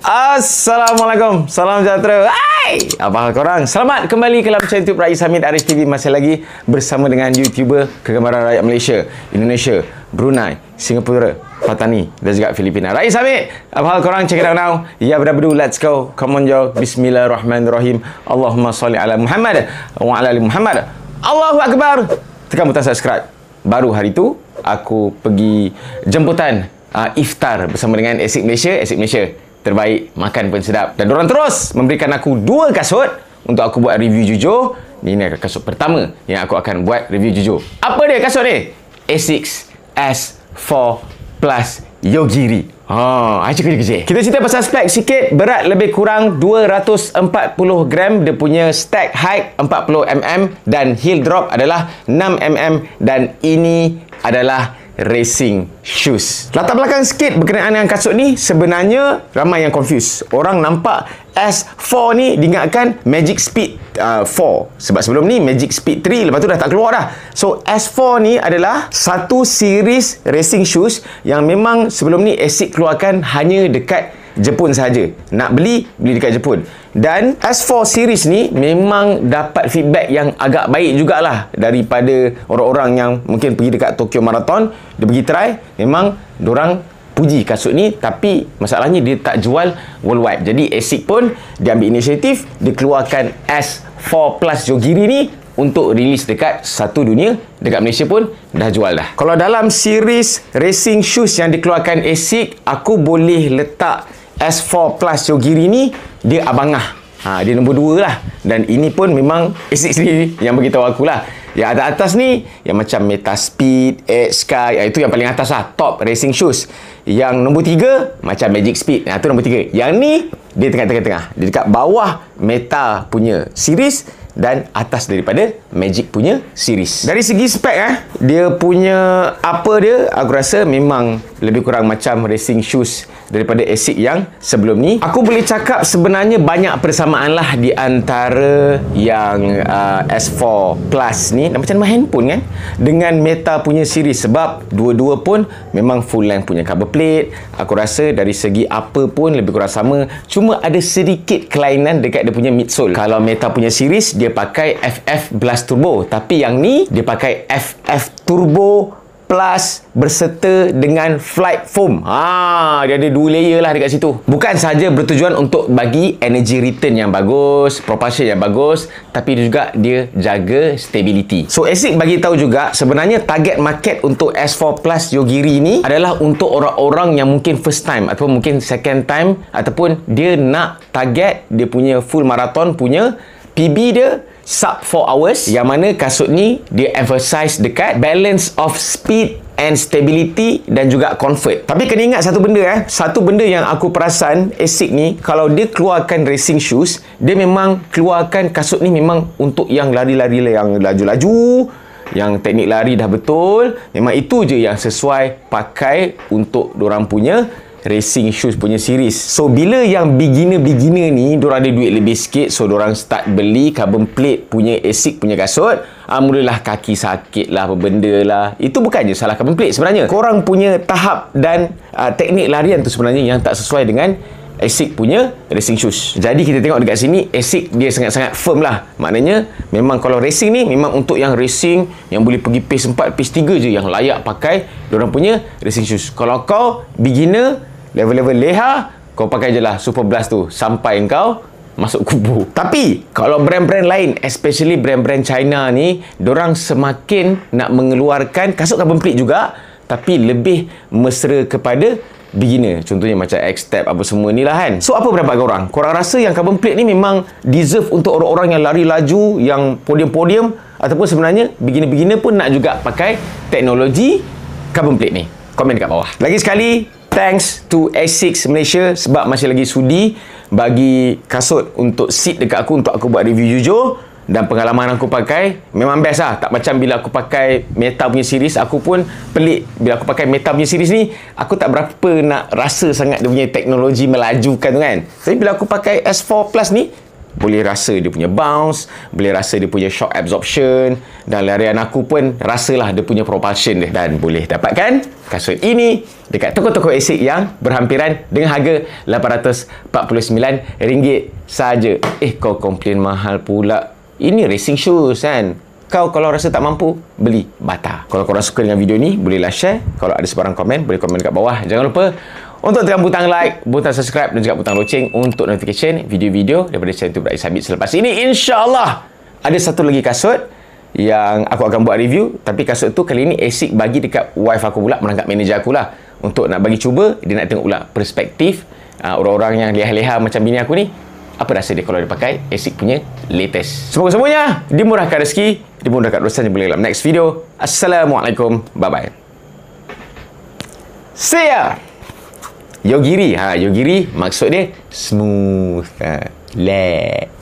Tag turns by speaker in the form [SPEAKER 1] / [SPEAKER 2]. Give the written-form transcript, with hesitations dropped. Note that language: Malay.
[SPEAKER 1] Assalamualaikum, salam sejahtera. Hai, apa hal korang? Selamat kembali ke dalam channel YouTube Rais Hamid Arif TV. Masih lagi bersama dengan YouTuber kegemaran rakyat Malaysia, Indonesia, Brunei, Singapura, Patani dan juga Filipina. Rais Hamid, apa hal korang? Check it out now. Ya, berabadu, let's go. Come on, yo. Bismillahirrahmanirrahim. Allahumma salli ala Muhammad wa ala ali Muhammad. Allahu Akbar. Tekan butang subscribe. Baru hari tu aku pergi jemputan iftar bersama dengan Asik Malaysia. Asik Malaysia terbaik, makan pun sedap. Dan diorang terus memberikan aku 2 kasut untuk aku buat review jujur. Ini kasut pertama yang aku akan buat review jujur. Apa dia kasut ni? Asics S4 Plus Yogiri. Kecil. Kita cerita pasal spek sikit. Berat lebih kurang 240 gram. Dia punya stack height 40mm dan heel drop adalah 6mm dan ini adalah racing shoes. Latar belakang sikit berkenaan dengan kasut ni, sebenarnya ramai yang confuse. Orang nampak S4 ni diingatkan Magic Speed 4. Sebab sebelum ni Magic Speed 3, lepas tu dah tak keluar dah. So S4 ni adalah satu series racing shoes yang memang sebelum ni Asics keluarkan hanya dekat Jepun sahaja. Nak beli dekat Jepun. Dan S4 series ni memang dapat feedback yang agak baik jugalah daripada orang-orang yang mungkin pergi dekat Tokyo Marathon. Dia pergi try, memang diorang puji kasut ni, tapi masalahnya dia tak jual worldwide. Jadi Asics pun dia ambil inisiatif, dia keluarkan S4 Plus Yogiri ni untuk rilis dekat satu dunia. Dekat Malaysia pun dah jual dah. Kalau dalam series racing shoes yang dikeluarkan Asics, aku boleh letak S4 Plus Yogiri ni dia abangah. Dia nombor 2 lah. Dan ini pun memang Asics ni yang beritahu aku lah. Yang atas ni yang macam Meta Speed, Edge Sky, itu yang paling atas lah, top racing shoes. Yang nombor 3 macam Magic Speed, itu nombor 3. Yang ni dia tengah-tengah. Dia dekat bawah Meta punya series dan atas daripada Magic punya series. Dari segi spek dia punya upper dia, aku rasa memang lebih kurang macam racing shoes daripada Asics yang sebelum ni. Aku boleh cakap sebenarnya banyak persamaan lah di antara yang S4 Plus ni, macam nama handphone kan, dengan Meta punya series. Sebab dua-dua pun memang full length punya cover plate. Aku rasa dari segi upper pun lebih kurang sama. Cuma ada sedikit kelainan dekat dia punya midsole. Kalau Meta punya series dia pakai FF Blast Turbo, tapi yang ni dia pakai FF Turbo Plus berserta dengan Flight Foam. Dia ada 2 layer lah dekat situ. Bukan sahaja bertujuan untuk bagi energy return yang bagus, propulsion yang bagus, tapi juga dia jaga stability. So ASIC bagi tahu juga sebenarnya target market untuk S4 Plus Yogiri ni adalah untuk orang-orang yang mungkin first time ataupun mungkin second time, ataupun dia nak target dia punya full marathon punya PB dia sub 4 hours, yang mana kasut ni dia emphasize dekat balance of speed and stability dan juga comfort. Tapi kena ingat satu benda satu benda yang aku perasan ASIC ni, kalau dia keluarkan racing shoes, dia memang keluarkan kasut ni memang untuk yang lari-lari yang laju-laju, yang teknik lari dah betul. Memang itu je yang sesuai pakai untuk dorang punya racing shoes punya series. So bila yang beginner ni dorang ada duit lebih sikit, so dorang start beli carbon plate punya ASIC punya kasut, mulalah kaki sakit lah, apa benda lah. Itu bukannya salah carbon plate sebenarnya, korang punya tahap dan teknik larian tu sebenarnya yang tak sesuai dengan ASIC punya racing shoes. Jadi kita tengok dekat sini, ASIC dia sangat-sangat firm lah. Maknanya memang kalau racing ni memang untuk yang racing yang boleh pergi pace 4, pace 3 je yang layak pakai dorang punya racing shoes. Kalau kau beginner, level-level leha, kau pakai je lah Super Blast tu sampai kau masuk kubur. Tapi kalau brand-brand lain, especially brand-brand China ni, dorang semakin nak mengeluarkan kasut carbon plate juga, tapi lebih mesra kepada beginner. Contohnya macam X-Step apa semua ni lah kan. So apa pendapat korang? Korang rasa yang carbon plate ni memang deserve untuk orang-orang yang lari laju, yang podium-podium, ataupun sebenarnya beginner-beginner pun nak juga pakai teknologi carbon plate ni? Komen dekat bawah. Lagi sekali, thanks to ASIC Malaysia sebab masih lagi sudi bagi kasut untuk seat dekat aku, untuk aku buat review jujur. Dan pengalaman aku pakai memang best lah. Tak macam bila aku pakai Meta punya series, aku pun pelik. Bila aku pakai Meta punya series ni, aku tak berapa nak rasa sangat dia punya teknologi melajukan tu kan. Tapi bila aku pakai S4 Plus ni, boleh rasa dia punya bounce, boleh rasa dia punya shock absorption, dan larian aku pun rasalah dia punya propulsion dia. Dan boleh dapatkan kasut ini dekat toko-toko ASIC yang berhampiran dengan harga RM849 saja. Kau komplain mahal pula. Ini racing shoes kan. Kau kalau rasa tak mampu, beli bata. Kalau korang suka dengan video ni, bolehlah share. Kalau ada sebarang komen, boleh komen dekat bawah. Jangan lupa untuk tekan butang like, butang subscribe dan juga butang loceng untuk notification video-video daripada channel YouTube Rais Hamid selepas ini. InsyaAllah ada satu lagi kasut yang aku akan buat review. Tapi kasut tu kali ni ASIC bagi dekat wife aku pula, merangkap manager aku lah, untuk nak bagi cuba. Dia nak tengok pula perspektif orang-orang yang leha-leha macam bini aku ni, apa rasa dia kalau dia pakai ASIC punya latest. Semoga semuanya dimurahkan rezeki, dimudahkan urusan. Jumpa lagi dalam next video. Assalamualaikum. Bye-bye. See ya. Yogiri. Yogiri maksud dia smooth. Lag.